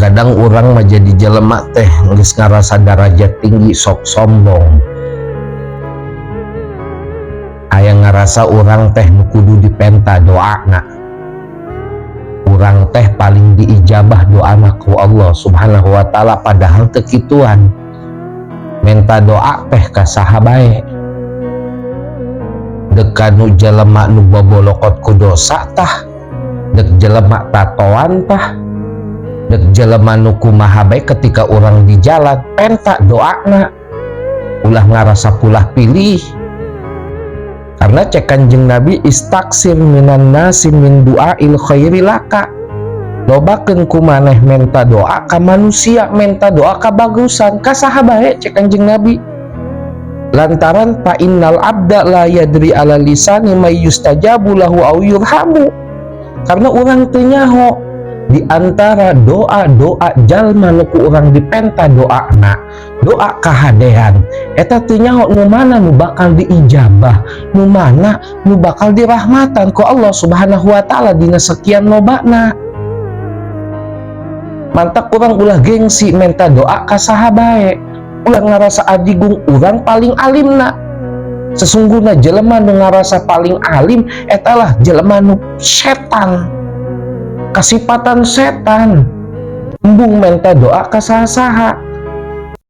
kadang orang mah jadi jelema teh geus ngarasa darajat tinggi sok sombong, aya ngarasa orang teh nu kudu dipenta doana, orang teh paling diijabah doana ku Allah subhanahu wa ta'ala, padahal teu kituan. Menta doa teh ka saha bae, dek kanu jelema nu bobolokot ku dosa tah, dek jelema tatoan tah, dek jelema nu kumaha bae ketika orang di jalan penta doana, ulah ngarasa pulah pilih. Karena cek Kanjeng Nabi, istaksir minan nasi min du'ail khairi laka, lobakeun ku maneh menta doa ka manusia, menta doa ka bagusan ka saha bae cek Kanjeng Nabi. Lantaran fa innal abda la yadri ala lisani may yustajabu lahu aw yurhamu, karena orang teu nyaho di antara doa-doa jalma nu ku urang dipenta doana, doa kahadean eta teu nyaho nu mana nu bakal diijabah, nu mana nu bakal dirahmatan ku Allah subhanahu wa ta'ala dina sekian lobana. Mantak urang ulah gengsi menta doa ka saha bae, ulah ngarasa adigung urang paling alimna. Sesungguhna jelema nu ngarasa paling alim etalah jelema nu setan, kasipatan setan, embung menta doa ka saha-saha.